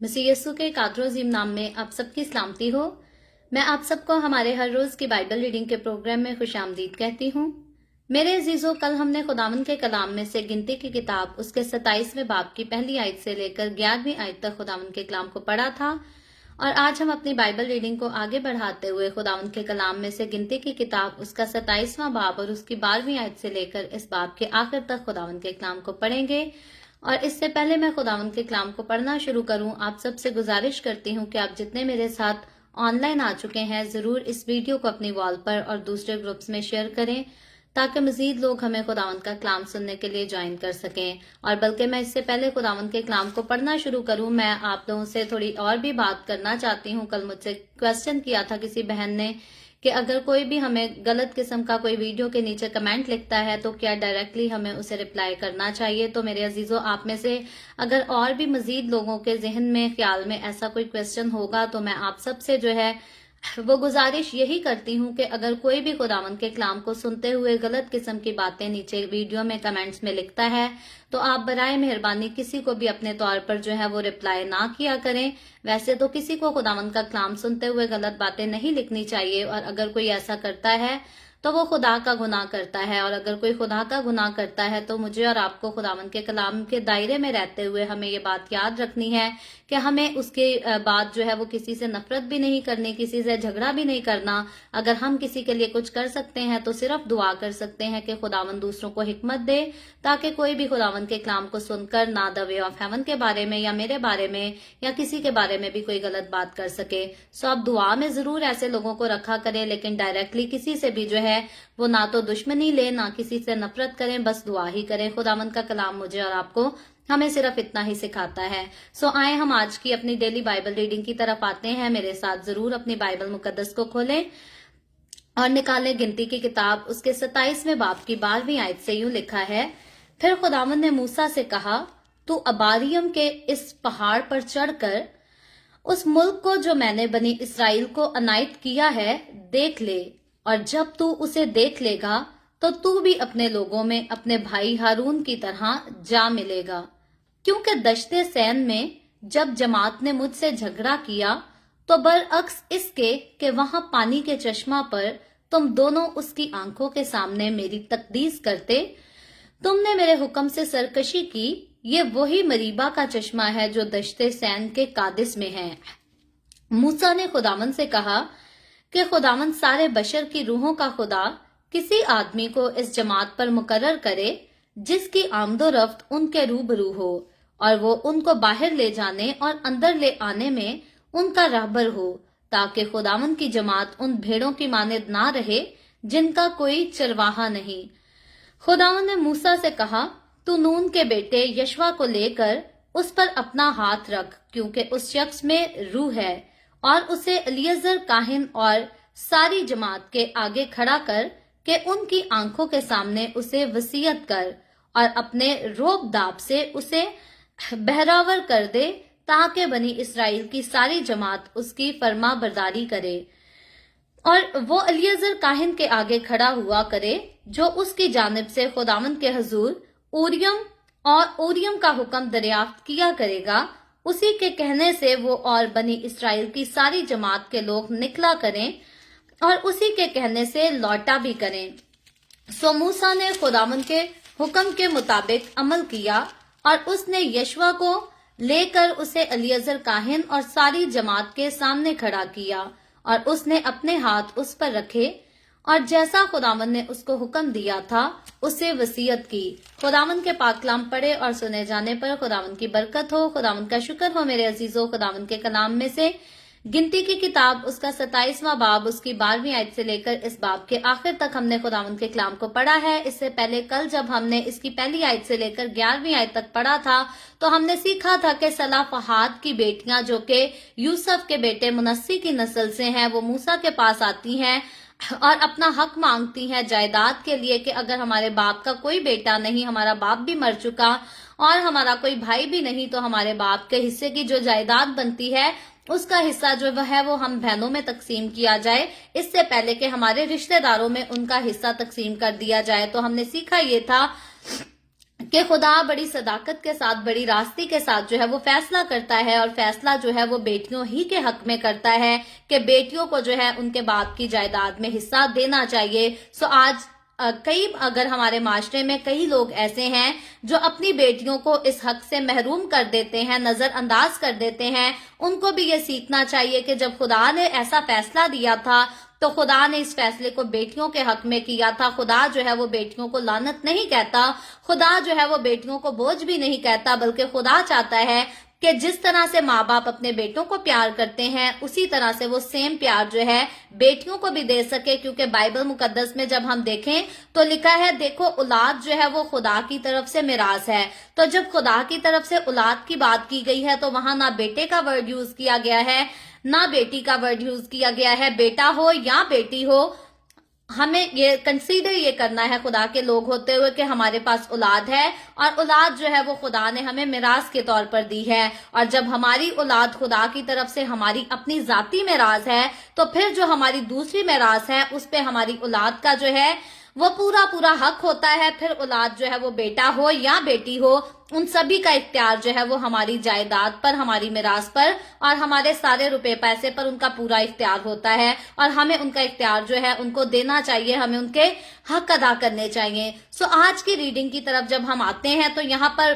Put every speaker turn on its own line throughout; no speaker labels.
मसीह यीशु के कादर अजीम नाम में आप सबकी सलामती हो। मैं आप सबको हमारे हर रोज की बाइबल रीडिंग के प्रोग्राम में खुशामदीद कहती हूँ। मेरे अजीजों, कल हमने खुदावंद के कलाम में से गिनती की किताब उसके 27वें बाब की पहली आयत से लेकर 11वीं आयत तक खुदावंद के कलाम को पढ़ा था, और आज हम अपनी बाइबल रीडिंग को आगे बढ़ाते हुए खुदावंद के कलाम में से गिनती की किताब उसका 27वां बाब और उसकी 12वीं आयत से लेकर इस बाब के आखिर तक खुदावंद के कलाम को पढ़ेंगे। और इससे पहले मैं खुदावंद के कलाम को पढ़ना शुरू करूं, आप सबसे गुजारिश करती हूं कि आप जितने मेरे साथ ऑनलाइन आ चुके हैं जरूर इस वीडियो को अपनी वॉल पर और दूसरे ग्रुप्स में शेयर करें, ताकि मजीद लोग हमें खुदावंद का कलाम सुनने के लिए ज्वाइन कर सकें। और बल्कि मैं इससे पहले खुदावंद के कलाम को पढ़ना शुरू करूं, मैं आप लोगों से थोड़ी और भी बात करना चाहती हूं। कल मुझसे क्वेश्चन किया था किसी बहन ने कि अगर कोई भी हमें गलत किस्म का कोई वीडियो के नीचे कमेंट लिखता है तो क्या डायरेक्टली हमें उसे रिप्लाई करना चाहिए। तो मेरे अजीजों, आप में से अगर और भी मजीद लोगों के जहन में ख्याल में ऐसा कोई क्वेश्चन होगा तो मैं आप सबसे जो है वो गुजारिश यही करती हूँ कि अगर कोई भी खुदावंद के कलाम को सुनते हुए गलत किस्म की बातें नीचे वीडियो में कमेंट्स में लिखता है तो आप बराए मेहरबानी किसी को भी अपने तौर पर जो है वो रिप्लाई ना किया करें। वैसे तो किसी को खुदावंद का कलाम सुनते हुए गलत बातें नहीं लिखनी चाहिए, और अगर कोई ऐसा करता है तो वो खुदा का गुनाह करता है, और अगर कोई खुदा का गुनाह करता है तो मुझे और आपको खुदावंद के कलाम के दायरे में रहते हुए हमें ये बात याद रखनी है कि हमें उसके बाद जो है वो किसी से नफरत भी नहीं करनी, किसी से झगड़ा भी नहीं करना। अगर हम किसी के लिए कुछ कर सकते हैं तो सिर्फ दुआ कर सकते हैं कि खुदावंद दूसरों को हिकमत दे, ताकि कोई भी खुदावंद के कलाम को सुनकर ना द वे ऑफ हेवन के बारे में या मेरे बारे में या किसी के बारे में भी कोई गलत बात कर सके। सो आप दुआ में जरूर ऐसे लोगों को रखा करें, लेकिन डायरेक्टली किसी से भी जो है वो ना तो दुश्मनी ले ना किसी से नफरत करें, बस दुआ ही करें। खुदावंद का कलाम मुझे और आपको हमें सिर्फ इतना ही सिखाता है। सो आए हम आज की अपनी डेली बाइबल रीडिंग की तरफ आते हैं। मेरे साथ जरूर अपनी बाइबल मुकद्दस को खोलें और निकालें गिनती की किताब उसके 27वें बाब की 12वीं आयत से यूं लिखा है, फिर खुदावंद ने मूसा से कहा, तू अबारियम के इस पहाड़ पर चढ़कर उस मुल्क को जो मैंने बनी इसराइल को अनायत किया है देख ले, और जब तू उसे देख लेगा तो तू भी अपने लोगों में अपने भाई हारून की तरह जा मिलेगा। क्योंकि दश्ते सैन में जब जमात ने मुझसे झगड़ा किया तो बरअक्स इसके कि वहां पानी के चश्मा पर तुम दोनों उसकी आंखों के सामने मेरी तकदीस करते, तुमने मेरे हुक्म से सरकशी की। ये वही मरीबा का चश्मा है जो दश्ते सैन के कादिस में है। मूसा ने खुदावंद से कहा कि खुदावंद सारे बशर की रूहों का खुदा किसी आदमी को इस जमात पर मुकर्रर करे जिसकी आमदोरफ्त उनके रूबरू हो, और वो उनको बाहर ले जाने और अंदर ले आने में उनका रहबर हो, ताकि खुदावंद की जमात उन भेड़ों की मानिद ना रहे जिनका कोई चरवाहा नहीं। खुदावंद ने मूसा से कहा, तू नून के बेटे यशवा को लेकर उस पर अपना हाथ रख, क्योंकि उस शख्स में रूह है, और उसे एलियजर काहिन और सारी जमात के आगे खड़ा कर के उनकी आंखों के सामने उसे वसीयत कर, और अपने रोब दाब से उसे बहरावर कर दे, ताकि बनी इसराइल की सारी जमात उसकी फरमा बरदारी करे। और वो एलियजर काहिन के आगे खड़ा हुआ करे जो उसकी जानिब से खुदावंद के हजूर ऊरियम का हुक्म दरियाफ्त किया करेगा। उसी के कहने से वो और बनी इसराइल की सारी जमात के लोग निकला करें और उसी के कहने से लौटा भी करें। सो मूसा ने खुदावंद के हुक्म के मुताबिक अमल किया, और उसने यशवा को लेकर उसे एलियजर काहिन और सारी जमात के सामने खड़ा किया, और उसने अपने हाथ उस पर रखे और जैसा खुदावंद ने उसको हुक्म दिया था उसे वसीयत की। खुदावंद के पाक कलाम पढ़े और सुने जाने पर खुदावंद की बरकत हो। खुदावंद का शुक्र हो मेरे अजीजों। खुदावंद के कलाम में से गिनती की किताब उसका 27वां बाब उसकी 12वीं आयत से लेकर इस बाब के आखिर तक हमने खुदावंद के कलाम को पढ़ा है। इससे पहले कल जब हमने इसकी पहली आयत से लेकर 11वीं आयत तक पढ़ा था तो हमने सीखा था कि सला फहाद की बेटियां जो कि यूसुफ के बेटे मुनस्सी की नस्ल से हैं, वो मूसा के पास आती हैं और अपना हक मांगती हैं जायदाद के लिए कि अगर हमारे बाप का कोई बेटा नहीं, हमारा बाप भी मर चुका और हमारा कोई भाई भी नहीं, तो हमारे बाप के हिस्से की जो जायदाद बनती है उसका हिस्सा जो है वो हम बहनों में तकसीम किया जाए, इससे पहले कि हमारे रिश्तेदारों में उनका हिस्सा तकसीम कर दिया जाए। तो हमने सीखा ये था کہ خدا بڑی صداقت کے ساتھ، بڑی راستی کے ساتھ جو ہے وہ فیصلہ کرتا ہے، اور فیصلہ جو ہے وہ بیٹیوں ہی کے حق میں کرتا ہے کہ بیٹیوں کو جو ہے ان کے باپ کی جائیداد میں حصہ دینا چاہیے۔ آج کئی اگر ہمارے معاشرے میں کئی لوگ ایسے ہیں جو اپنی بیٹیوں کو اس حق سے محروم کر دیتے ہیں، نظر انداز کر دیتے ہیں، ان کو بھی یہ سیکھنا چاہیے کہ جب خدا نے ایسا فیصلہ دیا تھا تو خدا نے اس فیصلے کو بیٹیوں کے حق میں کیا تھا۔ خدا جو ہے وہ بیٹیوں کو لعنت نہیں کہتا، خدا جو ہے وہ بیٹیوں کو بوجھ بھی نہیں کہتا، بلکہ خدا چاہتا ہے کہ جس طرح سے ماں باپ اپنے بیٹوں کو پیار کرتے ہیں اسی طرح سے وہ سیم پیار جو ہے بیٹیوں کو بھی دے سکے، کیونکہ بائبل مقدس میں جب ہم دیکھیں تو لکھا ہے، دیکھو اولاد جو ہے وہ خدا کی طرف سے میراث ہے۔ تو جب خدا کی طرف سے اولاد کی بات کی گئی ہے تو وہاں نہ بیٹے کا ورڈ یوز کیا گیا ہے نہ بیٹی کا ورڈ یوز کیا گیا ہے۔ بیٹا ہو یا بیٹی ہو، ہمیں یہ کنسیڈر یہ کرنا ہے خدا کے لوگ ہوتے ہوئے کہ ہمارے پاس اولاد ہے، اور اولاد جو ہے وہ خدا نے ہمیں میراث کے طور پر دی ہے، اور جب ہماری اولاد خدا کی طرف سے ہماری اپنی ذاتی میراث ہے تو پھر جو ہماری دوسری میراث ہے اس پہ ہماری اولاد کا جو ہے وہ پورا حق ہوتا ہے۔ پھر اولاد جو ہے وہ بیٹا ہو یا بیٹی ہو، ان سبھی کا اختیار جو ہے وہ ہماری جائیداد پر، ہماری میراث پر اور ہمارے سارے روپے پیسے پر ان کا پورا اختیار ہوتا ہے، اور ہمیں ان کا اختیار جو ہے ان کو دینا چاہیے، ہمیں ان کے حق ادا کرنے چاہیے۔ آج کی ریڈنگ کی طرف جب ہم آتے ہیں تو یہاں پر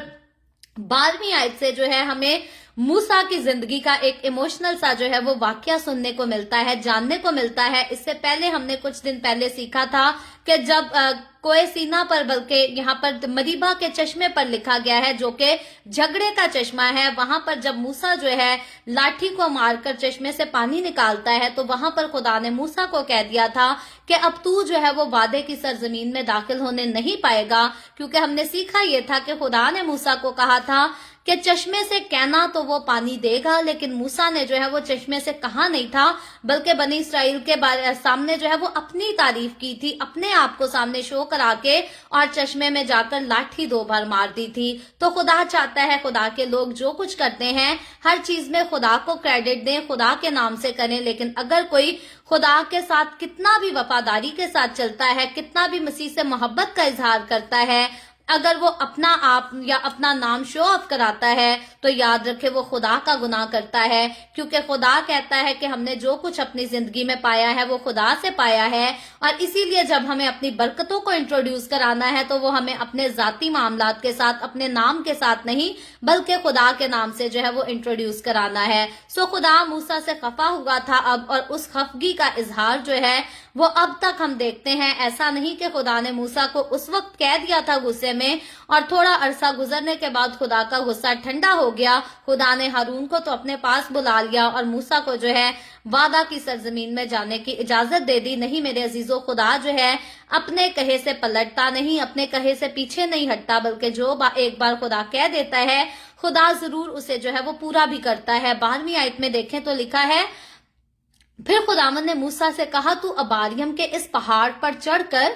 12ویں آیت سے جو ہے ہمیں موسیٰ کی زندگی کا ایک ایموشنل سا جو ہے وہ واقعہ سننے کو ملتا ہے، جاننے کو ملتا ہے۔ اس سے پہلے ہم نے کچھ دن پہلے سیکھا تھا کہ جب کوہ سینا پر، بلکہ یہاں پر مریبا کے چشمے پر لکھا گیا ہے جو کہ جھگڑے کا چشمہ ہے، وہاں پر جب موسیٰ جو ہے لاٹھی کو مار کر چشمے سے پانی نکالتا ہے تو وہاں پر خدا نے موسیٰ کو کہہ دیا تھا کہ اب تو جو ہے وہ وعدے کی سرزمین میں داخل ہونے نہیں پائے گا، کیونکہ ہم نے سیکھا یہ تھا کہ خدا نے موسیٰ کو کہا تھا کہ چشمے سے کہنا تو وہ پانی دے گا، لیکن موسیٰ نے جو ہے وہ چشمے سے کہا نہیں تھا، بلکہ بنی اسرائیل کے سامنے جو ہے وہ اپنی تعریف کی تھی، اپنے آپ کو سامنے شو کرا کے، اور چشمے میں جا کر لاٹھی 2 بار مار دی تھی۔ تو خدا چاہتا ہے خدا کے لوگ جو کچھ کرتے ہیں ہر چیز میں خدا کو کریڈٹ دیں، خدا کے نام سے کریں، لیکن اگر کوئی خدا کے ساتھ کتنا بھی وفاداری کے ساتھ چلتا ہے، کتنا بھی مسیح سے محبت کا اظہار کرتا ہے، اگر وہ اپنا آپ یا اپنا نام شو آف کراتا ہے تو یاد رکھے وہ خدا کا گناہ کرتا ہے، کیونکہ خدا کہتا ہے کہ ہم نے جو کچھ اپنی زندگی میں پایا ہے وہ خدا سے پایا ہے، اور اسی لیے جب ہمیں اپنی برکتوں کو انٹروڈیوس کرانا ہے تو وہ ہمیں اپنے ذاتی معاملات کے ساتھ، اپنے نام کے ساتھ نہیں بلکہ خدا کے نام سے جو ہے وہ انٹروڈیوس کرانا ہے۔ خدا موسیٰ سے خفا ہوا تھا اب، اور اس خفگی کا اظہار جو ہے وہ اب تک ہم دیکھتے ہیں۔ ایسا نہیں کہ خدا نے موسیٰ کو اس وقت کہہ دیا تھا غصے میں اور تھوڑا عرصہ گزرنے کے بعد خدا کا غصہ ٹھنڈا ہو گیا، خدا نے ہارون کو تو اپنے پاس بلا لیا اور موسیٰ کو جو ہے وعدہ کی سرزمین میں جانے کی اجازت دے دی۔ نہیں میرے عزیزو، خدا جو ہے اپنے کہے سے پلٹتا نہیں، اپنے کہے سے پیچھے نہیں ہٹتا، بلکہ جو ایک بار خدا کہہ دیتا ہے خدا ضرور اسے جو ہے وہ پورا بھی کرتا ہے۔ 12ویں آیت میں دیکھیں تو لکھا ہے، پھر خداوند نے موسیٰ سے کہا، تو اباریم کے اس پہاڑ پر چڑھ کر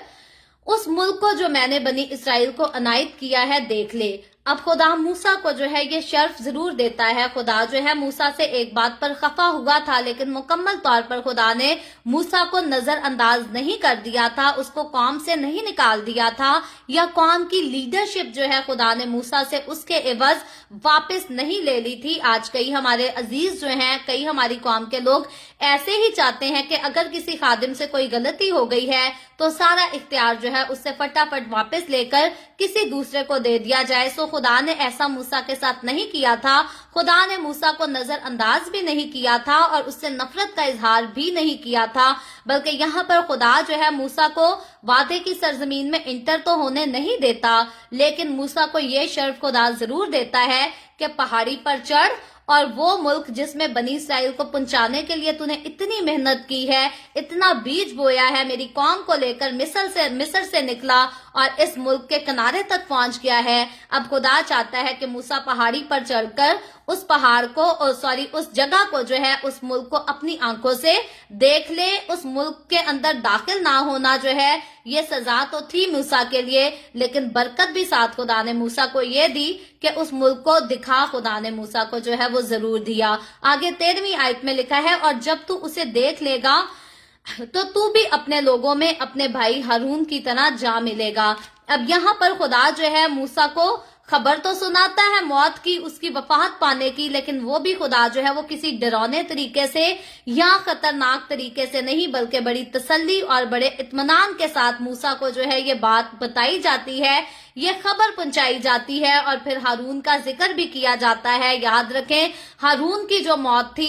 اس ملک کو جو میں نے بنی اسرائیل کو عنایت کیا ہے دیکھ لے۔ اب خدا موسیٰ کو جو ہے یہ شرف ضرور دیتا ہے۔ خدا جو ہے موسیٰ سے ایک بات پر خفا ہوا تھا، لیکن مکمل طور پر خدا نے موسیٰ کو نظر انداز نہیں کر دیا تھا، اس کو قوم سے نہیں نکال دیا تھا، یا قوم کی لیڈرشپ جو ہے خدا نے موسیٰ سے اس کے عوض واپس نہیں لے لی تھی۔ آج کئی ہمارے عزیز جو ہیں، کئی ہماری قوم کے لوگ ایسے ہی چاہتے ہیں کہ اگر کسی خادم سے کوئی غلطی ہو گئی ہے تو سارا اختیار جو ہے اس سے فٹافٹ واپس لے کر کسی دوسرے کو دے دیا جائے۔ خدا نے ایسا موسیٰ کے ساتھ نہیں کیا تھا، خدا نے موسیٰ کو نظر انداز بھی نہیں کیا تھا اور اس سے نفرت کا اظہار بھی نہیں کیا تھا، بلکہ یہاں پر خدا جو ہے موسیٰ کو وعدے کی سرزمین میں انٹر تو ہونے نہیں دیتا، لیکن موسیٰ کو یہ شرف خدا ضرور دیتا ہے کہ پہاڑی پر چڑھ، اور وہ ملک جس میں بنی اسرائیل کو پہنچانے کے لیے تو نے اتنی محنت کی ہے، اتنا بیج بویا ہے، میری قوم کو لے کر مصر سے نکلا اور اس ملک کے کنارے تک پہنچ گیا ہے۔ اب خدا چاہتا ہے کہ موسیٰ پہاڑی پر چڑھ کر اس پہاڑ کو اس جگہ کو جو ہے اس ملک کو اپنی آنکھوں سے دیکھ لے۔ اس ملک کے اندر داخل نہ ہونا جو ہے یہ سزا تو تھی موسیٰ کے لیے، لیکن برکت بھی ساتھ خدا نے موسیٰ کو یہ دی کہ اس ملک کو دکھا، خدا نے موسیٰ کو جو ہے وہ ضرور دیا۔ آگے 13ویں آیت میں لکھا ہے، اور جب تو اسے دیکھ لے گا تو بھی اپنے لوگوں میں اپنے بھائی ہارون کی طرح جا ملے گا۔ اب یہاں پر خدا جو ہے موسیٰ کو خبر تو سناتا ہے موت کی، اس کی وفات پانے کی، لیکن وہ بھی خدا جو ہے وہ کسی ڈراؤنے طریقے سے یا خطرناک طریقے سے نہیں، بلکہ بڑی تسلی اور بڑے اطمینان کے ساتھ موسیٰ کو جو ہے یہ بات بتائی جاتی ہے، یہ خبر پہنچائی جاتی ہے، اور پھر ہارون کا ذکر بھی کیا جاتا ہے۔ یاد رکھیں ہارون کی جو موت تھی،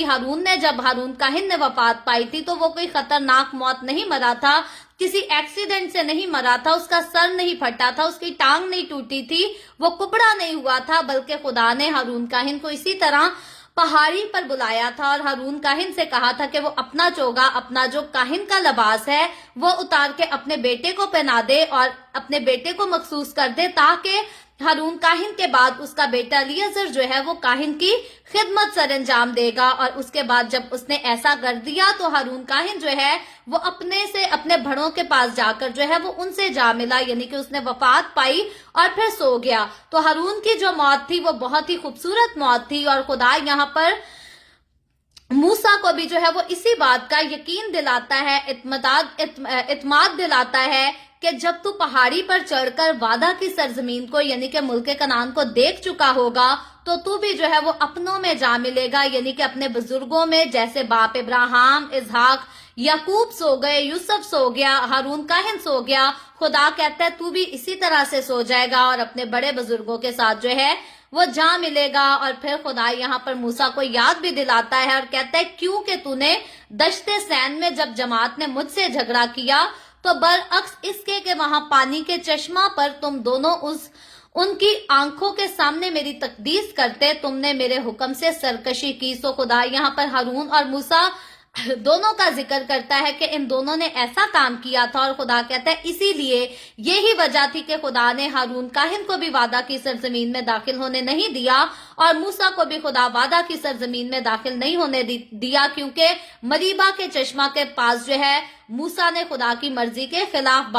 جب ہارون کاہن نے وفات پائی تھی تو وہ کوئی خطرناک موت نہیں مرا تھا، کسی ایکسیڈنٹ سے نہیں مرا تھا، اس کا سر نہیں پھٹا تھا، اس کی ٹانگ نہیں ٹوٹی تھی، وہ کپڑا نہیں ہوا تھا، بلکہ خدا نے ہارون کاہن کو اسی طرح پہاڑی پر بلایا تھا اور ہارون کاہن سے کہا تھا کہ وہ اپنا چوگا، اپنا جو کاہن کا لباس ہے وہ اتار کے اپنے بیٹے کو پہنا دے اور اپنے بیٹے کو مخصوص کر دے، تاکہ ہارون کاہن کے بعد اس کا بیٹا الیعزر جو ہے وہ کاہن کی خدمت سر انجام دے گا۔ اور اس کے بعد جب اس نے ایسا کر دیا تو ہارون کاہن جو ہے وہ اپنے بڑوں کے پاس جا کر جو ہے وہ ان سے جا ملا، یعنی کہ اس نے وفات پائی اور پھر سو گیا۔ تو ہارون کی جو موت تھی وہ بہت ہی خوبصورت موت تھی، اور خدا یہاں پر موسیٰ کو بھی جو ہے وہ اسی بات کا یقین دلاتا ہے، اعتماد دلاتا ہے کہ جب تو پہاڑی پر چڑھ کر وعدہ کی سرزمین کو یعنی کہ ملک کنعان کو دیکھ چکا ہوگا تو بھی جو ہے وہ اپنوں میں جا ملے گا، یعنی کہ اپنے بزرگوں میں، جیسے باپ ابراہیم، اسحاق، یعقوب سو گئے، یوسف سو گیا، ہارون کاہن سو گیا، خدا کہتا ہے تو بھی اسی طرح سے سو جائے گا اور اپنے بڑے بزرگوں کے ساتھ جو ہے وہ جا ملے گا۔ اور پھر خدا یہاں پر موسیٰ کو یاد بھی دلاتا ہے اور کہتا ہے کیونکہ تو نے دشت سین میں جب جماعت نے مجھ سے جھگڑا کیا تو برعکس اس کے کہ وہاں پانی کے چشمہ پر تم دونوں ان کی آنکھوں کے سامنے میری تقدیس کرتے، تم نے میرے حکم سے سرکشی کی۔ سو خدا یہاں پر ہارون اور موسیٰ دونوں کا ذکر کرتا ہے کہ ان دونوں نے ایسا کام کیا تھا، اور خدا کہتا ہے اسی لیے یہی وجہ تھی کہ خدا نے ہارون کاہن کو بھی وعدہ کی سرزمین میں داخل ہونے نہیں دیا، اور موسیٰ کو بھی خدا وعدہ کی سرزمین میں داخل نہیں ہونے دیا، کیونکہ مریبا کے چشمہ کے پاس جو ہے موسیٰ نے خدا کی مرضی کے خلاف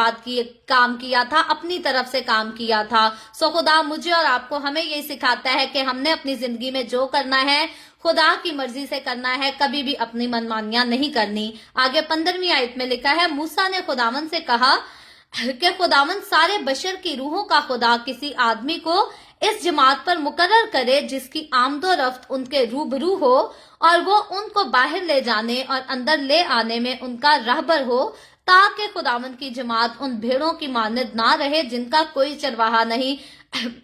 کام کیا تھا، اپنی طرف سے کام کیا تھا۔ سو خدا مجھے اور آپ کو ہمیں یہی سکھاتا ہے کہ ہم نے اپنی زندگی میں جو کرنا ہے خدا کی مرضی سے کرنا ہے، کبھی بھی اپنی منمانیاں نہیں کرنی۔ آگے 15ویں آیت میں لکھا ہے موسیٰ نے خداوند سے کہا کہ خداوند سارے بشر کی روحوں کا خدا کسی آدمی کو اس جماعت پر مقرر کرے جس کی آمد و رفت ان کے روبرو ہو، اور وہ ان کو باہر لے جانے اور اندر لے آنے میں ان کا رہبر ہو، تاکہ خداوند کی جماعت ان بھیڑوں کی مانند نہ رہے جن کا کوئی چرواہا نہیں۔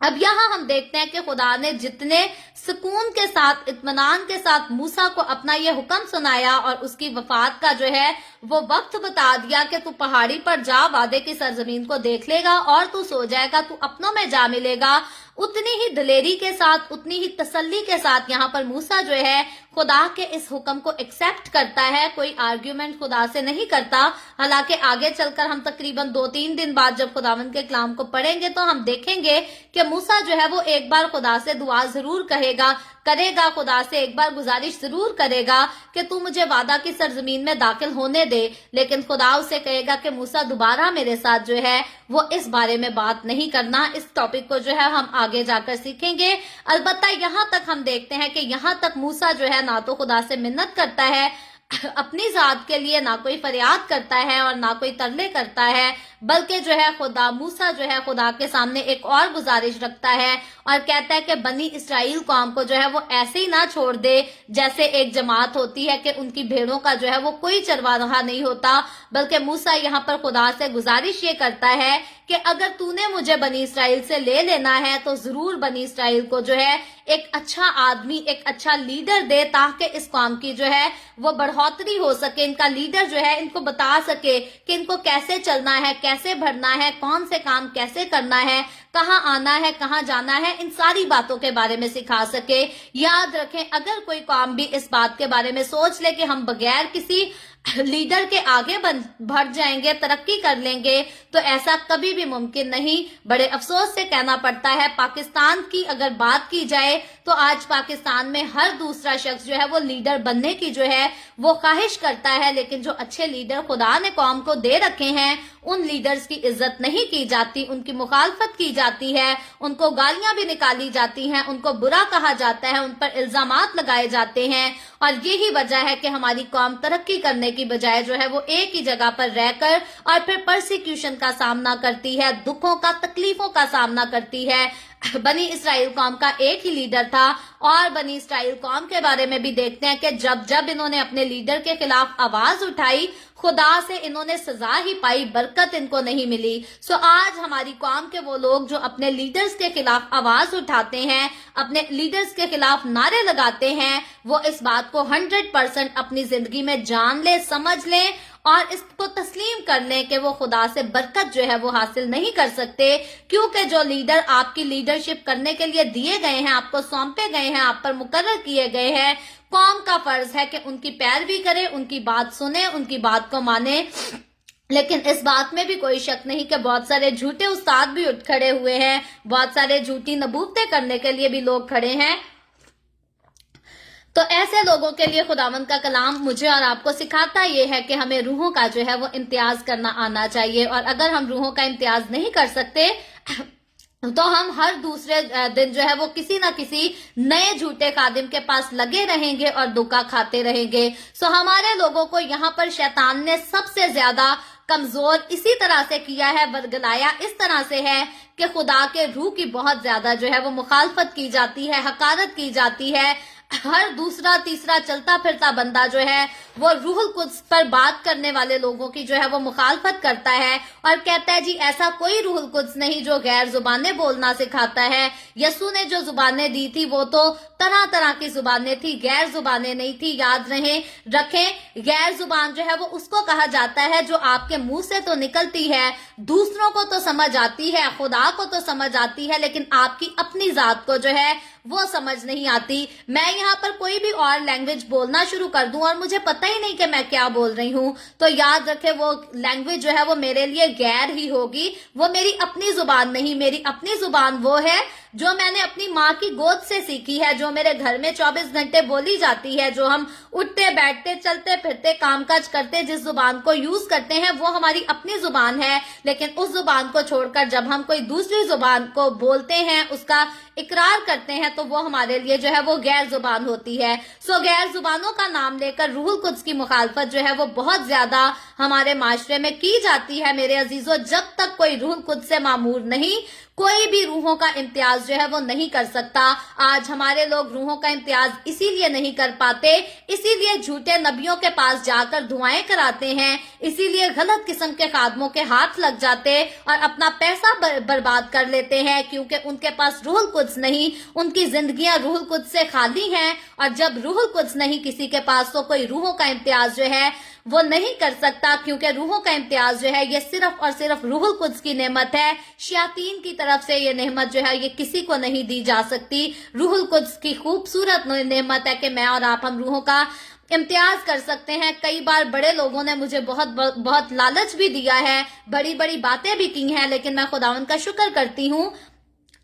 اب یہاں ہم دیکھتے ہیں کہ خدا نے جتنے سکون کے ساتھ، اطمینان کے ساتھ موسیٰ کو اپنا یہ حکم سنایا اور اس کی وفات کا جو ہے وہ وقت بتا دیا کہ تو پہاڑی پر جا، وعدے کی سرزمین کو دیکھ لے گا اور تو سو جائے گا، تو اپنوں میں جا ملے گا، اتنی ہی دلیری کے ساتھ، اتنی ہی تسلی کے ساتھ یہاں پر موسیٰ جو ہے خدا کے اس حکم کو ایکسپٹ کرتا ہے، کوئی آرگیومنٹ خدا سے نہیں کرتا۔ حالانکہ آگے چل کر ہم تقریباً 2-3 دن بعد جب خداوند کے کلام کو پڑھیں گے تو ہم دیکھیں گے کہ موسیٰ جو ہے وہ ایک بار خدا سے دعا ضرور کرے گا، خدا سے ایک بار گزارش ضرور کرے گا کہ تو مجھے وعدہ کی سرزمین میں داخل ہونے دے، لیکن خدا اسے کہے گا کہ موسیٰ دوبارہ میرے ساتھ جو ہے وہ اس بارے میں بات نہیں کرنا۔ اس ٹاپک کو جو ہے ہم آگے جا کر سیکھیں گے۔ البتہ یہاں تک ہم دیکھتے ہیں کہ یہاں تک موسیٰ جو ہے نہ تو خدا سے منت کرتا ہے اپنی ذات کے لیے، نہ کوئی فریاد کرتا ہے اور نہ کوئی ترلے کرتا ہے، بلکہ جو ہے موسیٰ جو ہے خدا کے سامنے ایک اور گزارش رکھتا ہے اور کہتا ہے کہ بنی اسرائیل قوم کو جو ہے وہ ایسے ہی نہ چھوڑ دے جیسے ایک جماعت ہوتی ہے کہ ان کی بھیڑوں کا جو ہے وہ کوئی چرواہا نہیں ہوتا، بلکہ موسیٰ یہاں پر خدا سے گزارش یہ کرتا ہے کہ اگر تو نے مجھے بنی اسرائیل سے لے لینا ہے تو ضرور بنی اسرائیل کو جو ہے ایک اچھا آدمی، ایک اچھا لیڈر دے، تاکہ اس قوم کی جو ہے وہ بڑھوتری ہو سکے، ان کا لیڈر جو ہے ان کو بتا سکے کہ ان کو کیسے چلنا ہے، کیسے بڑھنا ہے، کون سے کام کیسے کرنا ہے، کہاں آنا ہے، کہاں جانا ہے، ان ساری باتوں کے بارے میں سکھا سکے۔ یاد رکھیں اگر کوئی قوم بھی اس بات کے بارے میں سوچ لے کہ ہم بغیر کسی لیڈر کے آگے بڑھ جائیں گے، ترقی کر لیں گے، تو ایسا کبھی بھی ممکن نہیں۔ بڑے افسوس سے کہنا پڑتا ہے پاکستان کی اگر بات کی جائے تو آج پاکستان میں ہر دوسرا شخص جو ہے وہ لیڈر بننے کی جو ہے وہ خواہش کرتا ہے، لیکن جو اچھے لیڈر خدا نے قوم کو دے رکھے ہیں ان لیڈرز کی عزت نہیں کی جاتی، ان کی مخالفت کی جاتی ہے، ان کو گالیاں بھی نکالی جاتی ہیں، ان کو برا کہا جاتا ہے، ان پر الزامات لگائے جاتے ہیں، اور یہی وجہ ہے کہ ہماری قوم ترقی کرنے की बजाय जो है वो एक ही जगह पर रहकर और फिर परसिक्यूशन का सामना करती है, दुखों का, तकलीफों का सामना करती है। बनी इसराइल कौम का एक ही लीडर था और बनी इसराइल कौम के बारे में भी देखते हैं कि जब जब इन्होंने अपने लीडर के खिलाफ आवाज उठाई, खुदा से इन्होंने सजा ही पाई, बरकत इनको नहीं मिली। सो आज हमारी कौम के वो लोग जो अपने लीडर्स के खिलाफ आवाज उठाते हैं, अपने लीडर्स के खिलाफ नारे लगाते हैं, वो इस बात को 100% अपनी जिंदगी में जान ले, समझ ले और इसको तस्लीम कर लें कि वो खुदा से बरकत जो है वो हासिल नहीं कर सकते, क्योंकि जो लीडर आपकी लीडरशिप करने के लिए दिए गए हैं, आपको सौंपे गए हैं, आप पर मुकर्रर किए गए हैं, कौम का फर्ज है कि उनकी पैरवी करे, उनकी बात सुने, उनकी बात को माने। लेकिन इस बात में भी कोई शक नहीं कि बहुत सारे झूठे उस्ताद भी उठ खड़े हुए हैं, बहुत सारे झूठी नबूवतें करने के लिए भी लोग खड़े हैं। तो ऐसे लोगों के लिए खुदावंद का कलाम मुझे और आपको सिखाता ये है कि हमें रूहों का जो है वो इम्तियाज करना आना चाहिए, और अगर हम रूहों का इम्तियाज नहीं कर सकते तो हम हर दूसरे दिन जो है वो किसी ना किसी नए झूठे खादिम के पास लगे रहेंगे और धोखा खाते रहेंगे। सो हमारे लोगों को यहाँ पर शैतान ने सबसे ज्यादा कमजोर इसी तरह से किया है, बरगलाया इस तरह से है कि खुदा के रूह की बहुत ज्यादा जो है वो मुखालफत की जाती है, हकारत की जाती है। हर दूसरा तीसरा चलता फिरता बंदा जो है वो रूहुल कुद्स पर बात करने वाले लोगों की जो है वो मुखालफत करता है और कहता है जी ऐसा कोई रूहुल कुद्स नहीं जो गैर जुबानें बोलना सिखाता है। यसू ने जो जुबानें दी थी वो तो तरह तरह की जुबानें थी, गैर जुबानें नहीं थी। याद रखें, गैर जुबान जो है वो उसको कहा जाता है जो आपके मुंह से तो निकलती है, दूसरों को तो समझ आती है, खुदा को तो समझ आती है, लेकिन आपकी अपनी जात को जो है वो समझ नहीं आती। मैं यहाँ पर कोई भी और लैंग्वेज बोलना शुरू कर दूं और मुझे पता ही नहीं कि मैं क्या बोल रही हूँ, तो याद रखे वो लैंग्वेज जो है वो मेरे लिए गैर ही होगी, वो मेरी अपनी जुबान नहीं। मेरी अपनी जुबान वो है जो मैंने अपनी माँ की गोद से सीखी है, जो मेरे घर में 24 घंटे बोली जाती है, जो हम उठते बैठते चलते फिरते कामकाज करते जिस जुबान को यूज करते हैं वो हमारी अपनी जुबान है। लेकिन उस जुबान को छोड़कर जब हम कोई दूसरी जुबान को बोलते हैं, उसका इकरार करते हैं, तो वो हमारे लिए जो है वो गैर जुबान होती है। सो गैर जुबानों का नाम लेकर रूहुल कुद्स की मुखालफत जो है वो बहुत ज्यादा हमारे माशरे में की जाती है। मेरे अजीजों, जब तक कोई रूहुल कुद्स से मामूर नहीं, कोई भी रूहों का इम्तियाज जो है वो नहीं कर सकता। आज हमारे लोग रूहों का इम्तियाज इसीलिए नहीं कर पाते, इसीलिए झूठे नबियों के पास जाकर दुआएं कराते हैं, इसीलिए गलत किस्म के खादमों के हाथ लग जाते और अपना पैसा बर्बाद कर लेते हैं, क्योंकि उनके पास रूहुल कुद्स नहीं, उनकी जिंदगियां रूहुल कुद्स से खाली हैं। और जब रूहुल कुद्स नहीं किसी के पास, तो कोई रूहों का इम्तियाज जो है वो नहीं कर सकता, क्योंकि रूहों का इम्तियाज जो है ये सिर्फ और सिर्फ रूहुल कुद्स की नेमत है। शयातीन की तरफ से ये नेमत जो है ये किसी को नहीं दी जा सकती। रूहुल कुद्स की खूबसूरत नेमत है कि मैं और आप हम रूहों का इम्तियाज कर सकते हैं। कई बार बड़े लोगों ने मुझे बहुत लालच भी दिया है, बड़ी बड़ी बातें भी की हैं, लेकिन मैं खुदावंद का शुक्र करती हूँ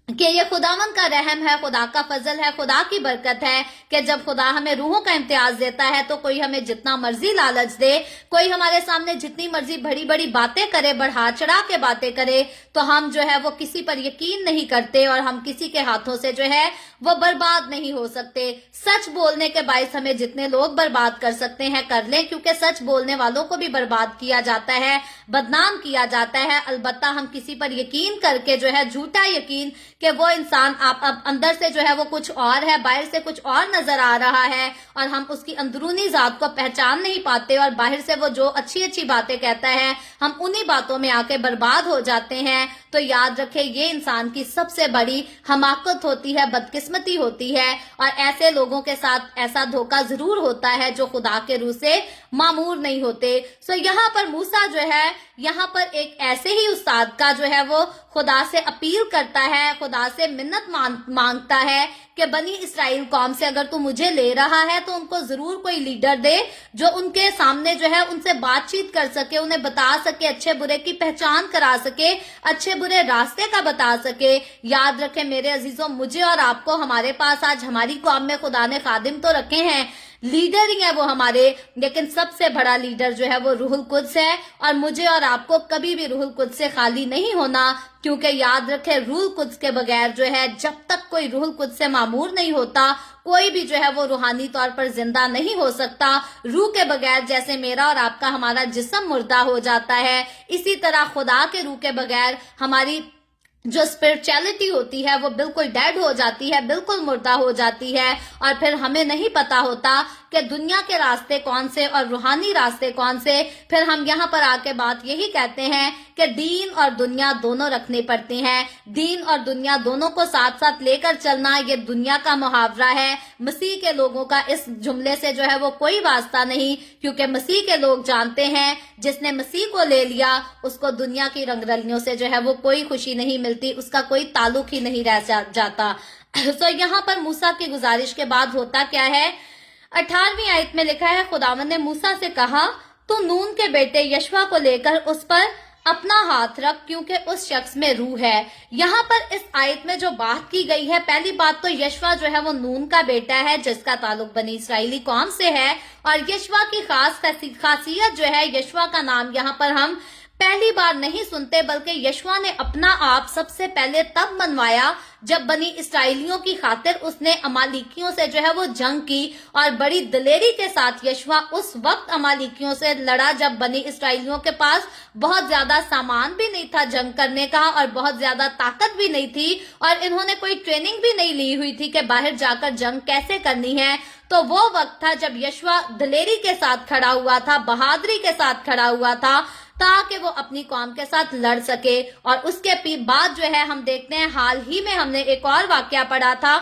कि ये खुदावंद का रहम है, खुदा का फजल है, खुदा की बरकत है कि जब खुदा हमें रूहों का इम्तियाज देता है तो कोई हमें जितना मर्जी लालच दे, कोई हमारे सामने जितनी मर्जी बड़ी बड़ी बातें करे, बढ़ा चढ़ा के बातें करे, तो हम जो है वो किसी पर यकीन नहीं करते और हम किसी के हाथों से जो है वो बर्बाद नहीं हो सकते। सच बोलने के बायस हमें जितने लोग बर्बाद कर सकते हैं कर लें, क्योंकि सच बोलने वालों को भी बर्बाद किया जाता है, बदनाम किया जाता है। अलबत्ता हम किसी पर यकीन करके जो है झूठा यकीन कि वो इंसान आप अंदर से जो है वो कुछ और है, बाहर से कुछ और नजर आ रहा है, और हम उसकी अंदरूनी जात को पहचान नहीं पाते और बाहर से वो जो अच्छी अच्छी बातें कहता है हम उन्हीं बातों में आके बर्बाद हो जाते हैं। तो याद रखें, ये इंसान की सबसे बड़ी हमाकत होती है, बदकिस्मती होती है, और ऐसे लोगों के साथ ऐसा धोखा जरूर होता है जो खुदा के रूह से मामूर नहीं होते। सो यहाँ पर मूसा जो है, यहाँ पर एक ऐसे ही उस्ताद का जो है वो खुदा से अपील करता है, खुदा से मिन्नत मांगता है कि बनी इसराइल कौम से अगर तू मुझे ले रहा है तो उनको जरूर कोई लीडर दे जो उनके सामने जो है उनसे बातचीत कर सके, उन्हें बता सके, अच्छे बुरे की पहचान करा सके, अच्छे बुरे रास्ते का बता सके। याद रखें मेरे अजीजों, मुझे और आपको हमारे पास आज हमारी कौम में खुदा ने खादिम तो रखे हैं, लीडर ही है वो हमारे, लेकिन सबसे बड़ा लीडर जो है वो रूहुल कुद्स है। और मुझे और आपको कभी भी रूहुल कुद्स से खाली नहीं होना, क्योंकि याद रखें रूहुल कुद्स के बगैर जो है, जब तक कोई रूहुल कुद्स से मामूर नहीं होता, कोई भी जो है वो रूहानी तौर पर जिंदा नहीं हो सकता। रूह के बगैर जैसे मेरा और आपका हमारा जिस्म मुर्दा हो जाता है, इसी तरह खुदा के रूह के बगैर हमारी जो स्पिरिचुअलिटी होती है वो बिल्कुल डेड हो जाती है, बिल्कुल मुर्दा हो जाती है। और फिर हमें नहीं पता होता कि दुनिया के रास्ते कौन से और रूहानी रास्ते कौन से। फिर हम यहाँ पर आके बात यही कहते हैं कि दीन और दुनिया दोनों रखनी पड़ती हैं। दीन और दुनिया दोनों को साथ साथ लेकर चलना ये दुनिया का मुहावरा है। मसीह के लोगों का इस जुमले से जो है वो कोई वास्ता नहीं, क्योंकि मसीह के लोग जानते हैं जिसने मसीह को ले लिया उसको दुनिया की रंगरलियों से जो है वो कोई खुशी नहीं मिलती, उसका कोई ताल्लुक ही नहीं रह जाता। तो यहाँ पर मूसा की गुजारिश के बाद होता क्या है, 18वीं आयत में लिखा है, खुदावंद ने मूसा से कहा, तू नून के बेटे यशवा को लेकर उस पर अपना हाथ रख, क्योंकि उस शख्स में रूह है। यहाँ पर इस आयत में जो बात की गई है, पहली बात तो यशवा जो है वो नून का बेटा है, जिसका ताल्लुक बनी इसराइली कौम से है। और यशवा की खास खासियत जो है, यशवा का नाम यहाँ पर हम पहली बार नहीं सुनते, बल्कि यशवा ने अपना आप सबसे पहले तब मनवाया जब बनी इसराइलियों की खातिर उसने अमालिकियों से जो है वो जंग की। और बड़ी दलेरी के साथ यशवा उस वक्त अमालिकियों से लड़ा जब बनी इसराइलियों के पास बहुत ज्यादा सामान भी नहीं था जंग करने का, और बहुत ज्यादा ताकत भी नहीं थी, और इन्होंने कोई ट्रेनिंग भी नहीं ली हुई थी कि बाहर जाकर जंग कैसे करनी है। तो वो वक्त था जब यशवा दलेरी के साथ खड़ा हुआ था, बहादुरी के साथ खड़ा हुआ था, ताकि वो अपनी कौम के साथ लड़ सके। और उसके बाद जो है हम देखते हैं, हाल ही में हमने एक और वाकया पढ़ा था,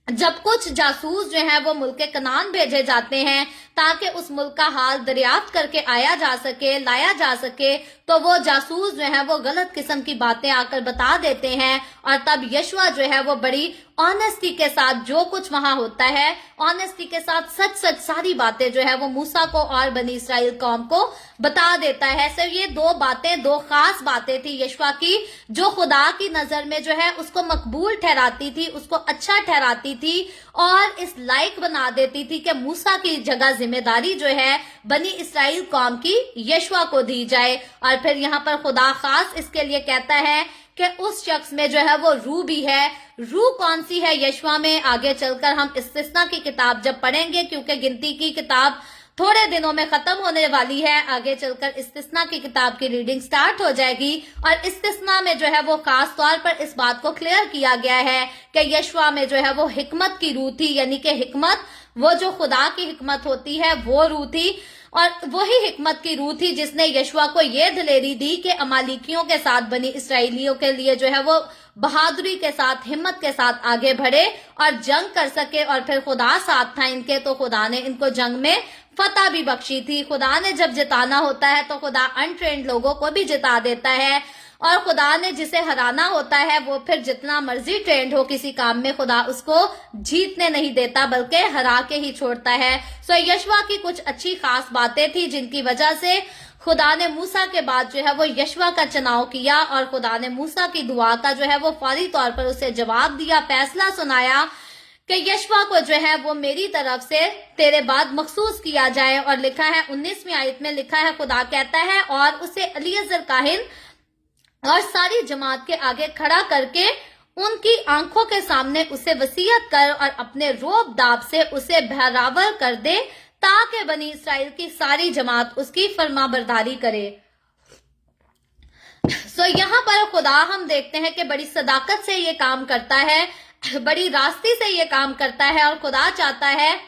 जब कुछ जासूस जो है वो मुल्क कनान भेजे जाते हैं ताकि उस मुल्क का हाल दरियाफ्त करके आया जा सके, लाया जा सके, तो वो जासूस जो है वो गलत किस्म की बातें आकर बता देते हैं। और तब यशवा जो है वो बड़ी ऑनेस्टी के साथ जो कुछ वहां होता है, ऑनेस्टी के साथ सच सच सारी बातें जो है वो मूसा को और बनी इसराइल कौम को बता देता है। सिर्फ ये दो बातें, दो खास बातें थी यशवा की, जो खुदा की नजर में जो है उसको मकबूल ठहराती थी, उसको अच्छा ठहराती थी, और इस लायक बना देती थी कि मूसा की जगह जिम्मेदारी जो है बनी इसराइल कौम की यशवा को दी जाए। और फिर यहाँ पर खुदा खास इसके लिए कहता है कि उस शख्स में जो है वो रूह भी है। रूह कौन सी है यशवा में, आगे चलकर हम इस्तिस्ना की किताब जब पढ़ेंगे, क्योंकि गिनती की किताब थोड़े दिनों में खत्म होने वाली है, आगे चलकर इस्तिस्ना की किताब की रीडिंग स्टार्ट हो जाएगी। और इस्तिस्ना में जो है वो खास तौर पर इस बात को क्लियर किया गया है कि यशवा में जो है वो हिकमत की रूह थी, यानी कि हिकमत, वो जो खुदा की हिकमत होती है वो रूह थी। और वही हिकमत की रूह थी जिसने यशवा को ये दलेरी दी कि अमालिकियों के साथ बनी इसराइलियों के लिए जो है वो बहादुरी के साथ, हिम्मत के साथ आगे बढ़े और जंग कर सके। और फिर खुदा साथ था इनके, तो खुदा ने इनको जंग में फतह भी बख्शी थी। खुदा ने जब जिताना होता है तो खुदा अनट्रेंड लोगों को भी जिता देता है, और खुदा ने जिसे हराना होता है वो फिर जितना मर्जी ट्रेंड हो किसी काम में, खुदा उसको जीतने नहीं देता बल्कि हरा के ही छोड़ता है। सो यशवा की कुछ अच्छी खास बातें थी जिनकी वजह से खुदा ने मूसा के बाद जो है वो यशवा का चुनाव किया, और खुदा ने मूसा की दुआ का जो है वो फौरी तौर पर उसे जवाब दिया, फैसला सुनाया कि यशवा को जो है वो मेरी तरफ से तेरे बाद मखसूस किया जाए। और लिखा है 19वीं आयत में लिखा है, खुदा कहता है, और उसे एलिएजर काहिन और सारी जमात के आगे खड़ा करके उनकी आंखों के सामने उसे वसीयत कर और अपने रोब दाब से उसे बहरावर कर दे, ताकि बनी इसराइल की सारी जमात उसकी फरमाबरदारी करे। सो यहाँ पर खुदा हम देखते हैं कि बड़ी सदाकत से ये काम करता है, बड़ी रास्ती से ये काम करता है, और खुदा चाहता है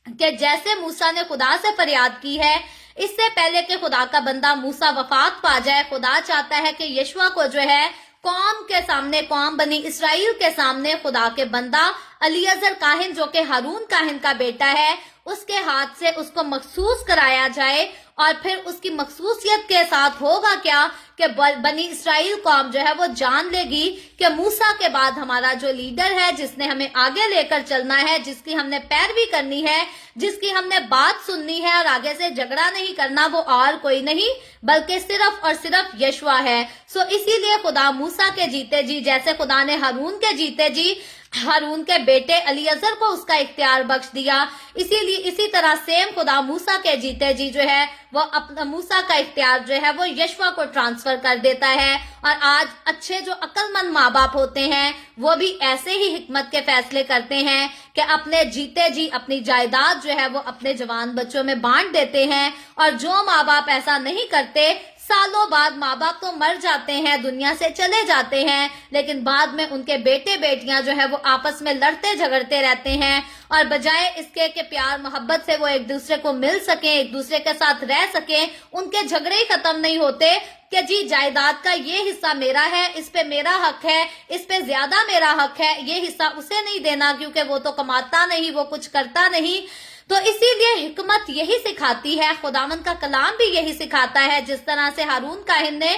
कि जैसे मूसा ने खुदा से फरियाद की है, इससे पहले कि खुदा का बंदा मूसा वफात पा जाए, खुदा चाहता है कि यशवा को जो है कौम के सामने, कौम बनी इसराइल के सामने खुदा के बंदा एलिएजर काहिन, जो कि हारून काहिन का बेटा है, उसके हाथ से उसको मखसूस कराया जाए। और फिर उसकी मखसूसियत के साथ होगा क्या कि बनी इसराइल कौम जो है वो जान लेगी कि मूसा के बाद हमारा जो लीडर है, जिसने हमें आगे लेकर चलना है, जिसकी हमने पैरवी करनी है, जिसकी हमने बात सुननी है और आगे से झगड़ा नहीं करना, वो और कोई नहीं बल्कि सिर्फ और सिर्फ यशवा है। सो इसीलिए खुदा मूसा के जीते जी, जैसे खुदा ने हारून के जीते जी हारून के बेटे अलीअजर को उसका इख्तियार बख्श दिया। इसीलिए इसी तरह सेम खुदा मूसा के जीते जी जो है वो अपना मूसा का इख्तियार जो है वो यशवा को ट्रांसफर कर देता है। और आज अच्छे जो अक्लमंद माँ बाप होते हैं वो भी ऐसे ही हिकमत के फैसले करते हैं कि अपने जीते जी अपनी जायदाद जो है वो अपने जवान बच्चों में बांट देते हैं। और जो माँ बाप ऐसा नहीं करते, सालों बाद माँ बाप तो मर जाते हैं, दुनिया से चले जाते हैं, लेकिन बाद में उनके बेटे बेटियां जो है वो आपस में लड़ते झगड़ते रहते हैं। और बजाय इसके कि प्यार मोहब्बत से वो एक दूसरे को मिल सके, एक दूसरे के साथ रह सके, उनके झगड़े ही खत्म नहीं होते कि जी जायदाद का ये हिस्सा मेरा है, इस पे मेरा हक है, इस पे ज्यादा मेरा हक है, ये हिस्सा उसे नहीं देना क्योंकि वो तो कमाता नहीं, वो कुछ करता नहीं। तो इसीलिए हिकमत यही सिखाती है, खुदावंद का कलाम भी यही सिखाता है। जिस तरह से हारून काहिन ने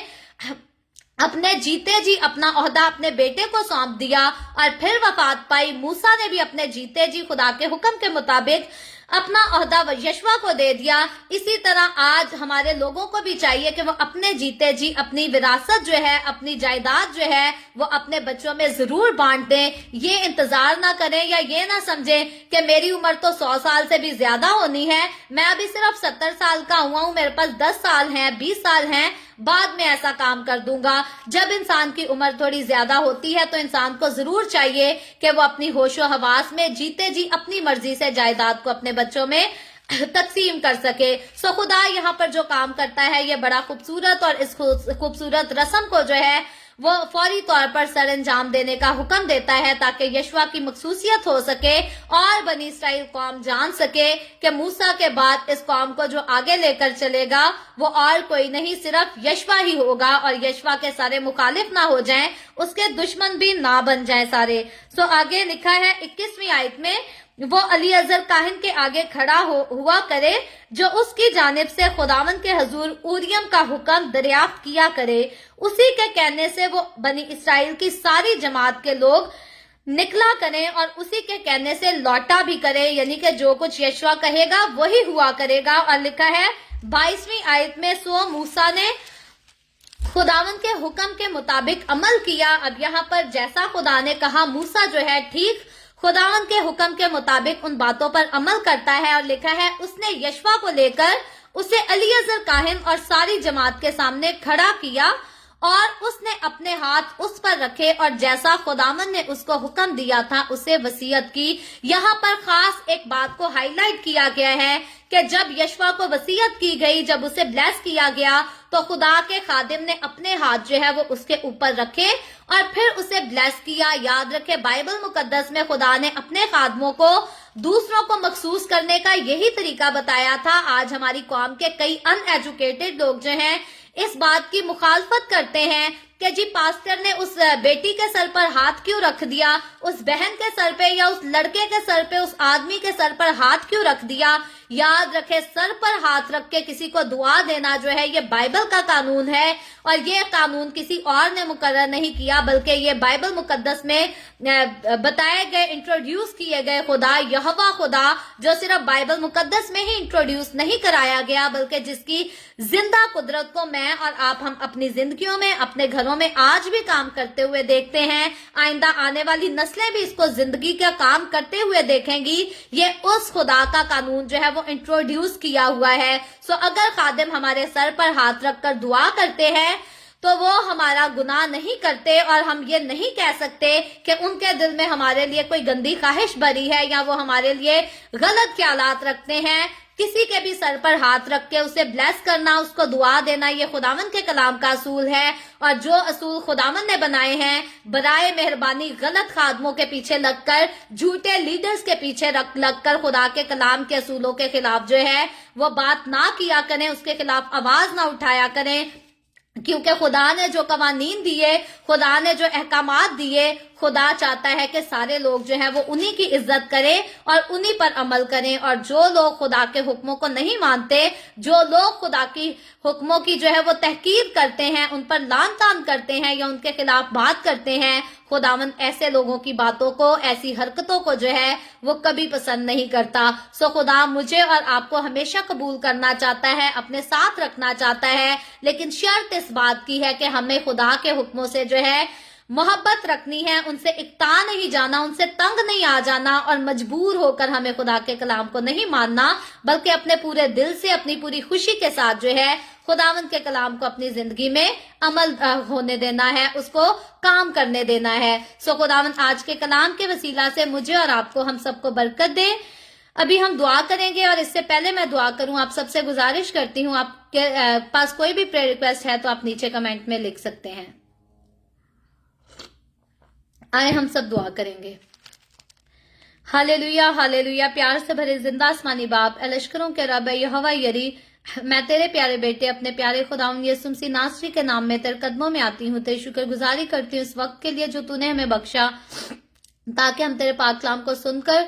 अपने जीते जी अपना ओहदा अपने बेटे को सौंप दिया और फिर वफात पाई, मूसा ने भी अपने जीते जी खुदा के हुक्म के मुताबिक अपना ओहदा यशवा को दे दिया। इसी तरह आज हमारे लोगों को भी चाहिए कि वो अपने जीते जी अपनी विरासत जो है, अपनी जायदाद जो है वो अपने बच्चों में जरूर बांट दें। ये इंतजार ना करें या ये ना समझें कि मेरी उम्र तो 100 साल से भी ज्यादा होनी है, मैं अभी सिर्फ 70 साल का हुआ हूँ, मेरे पास 10 साल हैं, 20 साल हैं, बाद में ऐसा काम कर दूंगा। जब इंसान की उम्र थोड़ी ज्यादा होती है तो इंसान को जरूर चाहिए कि वो अपनी होशो हवास में जीते जी अपनी मर्जी से जायदाद को अपने बच्चों में तकसीम कर सके। सो खुदा यहाँ पर जो काम करता है ये बड़ा खूबसूरत, और इस खूबसूरत रस्म को जो है वो फौरी तौर पर सर अंजाम देने का हुक्म देता है ताकि यशवा की मखसूसियत हो सके और बनी इसराइल कौम जान सके कि मूसा के बाद इस कौम को जो आगे लेकर चलेगा वो और कोई नहीं, सिर्फ यशवा ही होगा। और यशवा के सारे मुखालिफ ना हो जाएं, उसके दुश्मन भी ना बन जाएं सारे। सो आगे लिखा है 21वीं आयत में, वो अलीअजर काहिन के आगे खड़ा हुआ करे जो उसकी जानिब से खुदावन के हजूर उरियम का हुक्म दरियाफ्त किया करे। उसी के कहने से वो बनी इसराइल की सारी जमात के लोग निकला करें और उसी के कहने से लौटा भी करे, यानी कि जो कुछ यशवा कहेगा वही हुआ करेगा। और लिखा है 22वीं आयत में, सो मूसा ने खुदावन के हुक्म के मुताबिक अमल किया। अब यहाँ पर जैसा खुदा ने कहा मूसा जो है ठीक खुदावन के हुक्म के मुताबिक उन बातों पर अमल करता है। और लिखा है उसने यशवा को लेकर उसे अलीअजर काहिन और सारी जमात के सामने खड़ा किया और उसने अपने हाथ उस पर रखे और जैसा खुदावन ने उसको हुक्म दिया था उसे वसीयत की। यहाँ पर खास एक बात को हाईलाइट किया गया है कि जब यशवा को वसीयत की गई, जब उसे ब्लेस किया गया, तो खुदा के खादिम ने अपने हाथ जो है वो उसके ऊपर रखे और फिर उसे ब्लेस किया। याद रखे बाइबल मुकद्दस में खुदा ने अपने खादमों को दूसरों को मखसूस करने का यही तरीका बताया था। आज हमारी कौम के कई अनएजुकेटेड लोग जो हैं इस बात की मुखालफत करते हैं कि जी पास्टर ने उस बेटी के सर पर हाथ क्यों रख दिया, उस बहन के सर पे या उस लड़के के सर पे, उस आदमी के सर पर हाथ क्यों रख दिया। याद रखे सर पर हाथ रख के किसी को दुआ देना जो है ये बाइबल का कानून है और ये कानून किसी और ने मुकर्रर नहीं किया, बल्कि ये बाइबल मुकद्दस में बताए गए, इंट्रोड्यूस किए गए खुदा यहोवा खुदा, जो सिर्फ बाइबल मुकद्दस में ही इंट्रोड्यूस नहीं कराया गया बल्कि जिसकी जिंदा कुदरत को मैं और आप हम अपनी जिंदगियों में, अपने घरों में आज भी काम करते हुए देखते हैं। आइंदा आने वाली नस्लें भी इसको जिंदगी का काम करते हुए देखेंगी। ये उस खुदा का कानून जो है वो इंट्रोड्यूस किया हुआ है। सो अगर खादिम हमारे सर पर हाथ रखकर दुआ करते हैं तो वो हमारा गुनाह नहीं करते और हम ये नहीं कह सकते कि उनके दिल में हमारे लिए कोई गंदी ख्वाहिश भरी है या वो हमारे लिए गलत ख्यालात रखते हैं। किसी के भी सर पर हाथ रख के उसे ब्लेस करना, उसको दुआ देना, ये खुदावन के कलाम का असूल है। और जो असूल खुदावन ने बनाए हैं, बराए मेहरबानी गलत खादमों के पीछे लगकर, झूठे लीडर्स के पीछे लगकर खुदा के कलाम के असूलों के खिलाफ जो है वो बात ना किया करें, उसके खिलाफ आवाज ना उठाया करें। क्योंकि खुदा ने जो कवानीन दिए, खुदा ने जो अहकामात दिए, खुदा चाहता है कि सारे लोग जो है वो उन्हीं की इज्जत करें और उन्हीं पर अमल करें। और जो लोग खुदा के हुक्मों को नहीं मानते, जो लोग खुदा की हुक्मों की जो है वो तहकीर करते हैं, उन पर लान तान करते हैं या उनके खिलाफ बात करते हैं, खुदावंद ऐसे लोगों की बातों को, ऐसी हरकतों को जो है वो कभी पसंद नहीं करता। सो खुदा मुझे और आपको हमेशा कबूल करना चाहता है, अपने साथ रखना चाहता है, लेकिन शर्त इस बात की है कि हमें खुदा के हुक्मों से जो है मोहब्बत रखनी है, उनसे इकता नहीं जाना, उनसे तंग नहीं आ जाना और मजबूर होकर हमें खुदा के कलाम को नहीं मानना, बल्कि अपने पूरे दिल से अपनी पूरी खुशी के साथ जो है खुदावंद के कलाम को अपनी जिंदगी में अमल होने देना है, उसको काम करने देना है। सो खुदावंद आज के कलाम के वसीला से मुझे और आपको, हम सबको बरकत दे। अभी हम दुआ करेंगे और इससे पहले मैं दुआ करूं, आप सबसे गुजारिश करती हूं, आपके पास कोई भी प्रेयर रिक्वेस्ट है तो आप नीचे कमेंट में लिख सकते हैं। आए हम सब दुआ करेंगे। Hallelujah hallelujah. प्यार से भरे जिंदा आसमानी बाप, लश्करों के रब यहोवा यरी, मैं तेरे प्यारे बेटे अपने प्यारे खुदावंद यीशु मसीह नासरी के नाम में तेरे कदमों में आती हूँ, तेरी शुक्रगुजारी करती हूँ इस वक्त के लिए जो तूने हमें बख्शा, ताकि हम तेरे पाक कलाम को सुनकर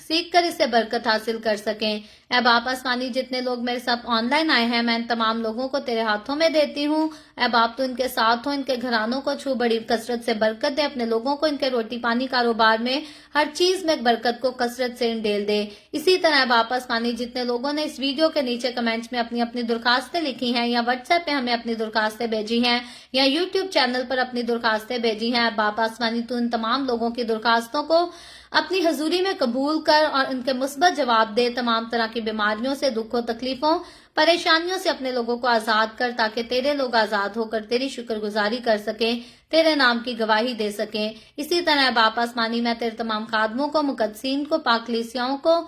सीख कर इससे बरकत हासिल कर सकें। ऐ बाप आसमानी, जितने लोग मेरे साथ ऑनलाइन आए हैं, मैं इन तमाम लोगों को तेरे हाथों में देती हूँ। ऐ बाप, तू इनके साथ हो, इनके घरानों को छू, बड़ी कसरत से बरकत दे, अपने लोगों को इनके रोटी पानी कारोबार में हर चीज में बरकत को कसरत से इंडेल दे। इसी तरह बाप आसमानी, जितने लोगों ने इस वीडियो के नीचे कमेंट्स में अपनी अपनी दरखास्तें लिखी हैं, या व्हाट्सएप पे हमें अपनी दरखास्तें भेजी हैं, या यूट्यूब चैनल पर अपनी दरखास्तें भेजी हैं, बाप आसमानी तू इन तमाम लोगों की दरखास्तों को अपनी हजूरी में कबूल कर और उनके मुस्बत जवाब दे। तमाम तरह की बीमारियों से, दुखों, तकलीफों, परेशानियों से अपने लोगों को आजाद कर, ताकि तेरे लोग आजाद होकर तेरी शुक्रगुजारी कर सकें, तेरे नाम की गवाही दे सकें। इसी तरह बाप आसमानी, मैं तेरे तमाम खादमों को, मुकद्दसीन को, पाकलीसियाओं को,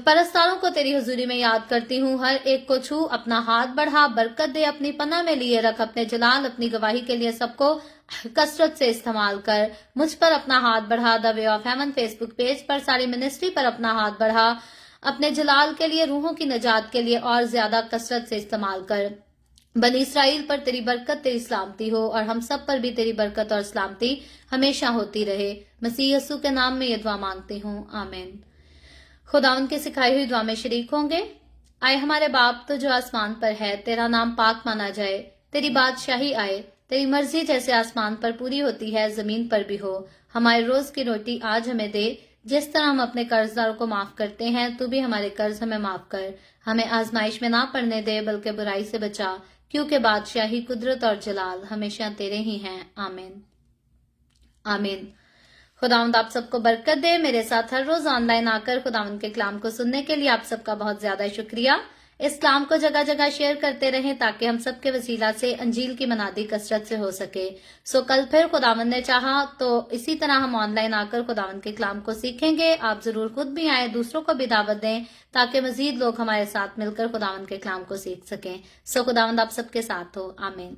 परस्तारों को तेरी हजूरी में याद करती हूँ। हर एक को छू, अपना हाथ बढ़ा, बरकत दे, अपनी पनाह में लिए रख, अपने जलाल, अपनी गवाही के लिए सबको कसरत से इस्तेमाल कर। मुझ पर अपना हाथ बढ़ा, the way of haven Facebook page पर, सारी मिनिस्ट्री पर अपना हाथ बढ़ा, अपने जलाल के लिए, रूहों की नजात के लिए और ज्यादा कसरत से इस्तेमाल कर। बनी इसराइल पर तेरी बरकत, तेरी सलामती हो, और हम सब पर भी तेरी बरकत और सलामती हमेशा होती रहे। मसीह यीशु के नाम में ये दुआ मांगती हूँ, आमीन। खुदा उनकी सिखाई हुई दुआ में शरीक होंगे। आए हमारे बाप तो जो आसमान पर है, तेरा नाम पाक माना जाए, तेरी बादशाही आए, तेरी मर्जी जैसे आसमान पर पूरी होती है जमीन पर भी हो। हमारे रोज की रोटी आज हमें दे, जिस तरह हम अपने कर्जदारों को माफ करते हैं, तू भी हमारे कर्ज हमें माफ कर। हमें आजमाइश में ना पड़ने दे, बल्कि बुराई से बचा, क्योंकि बादशाही, कुदरत और जलाल हमेशा तेरे ही हैं, आमीन आमीन। खुदावंद आप सबको बरकत दे। मेरे साथ हर रोज ऑनलाइन आकर खुदावंद के कलाम को सुनने के लिए आप सबका बहुत ज्यादा शुक्रिया। इस कलाम को जगह जगह शेयर करते रहें, ताकि हम सबके वसीला से अंजील की मनादी कसरत से हो सके। सो कल फिर खुदावंद ने चाहा तो इसी तरह हम ऑनलाइन आकर खुदावंद के कलाम को सीखेंगे। आप जरूर खुद भी आए, दूसरों को भी दावत दें, ताकि मजीद लोग हमारे साथ मिलकर खुदावंद के कलाम को सीख सकें। सो खुदावंद आप सबके साथ हो, आमीन।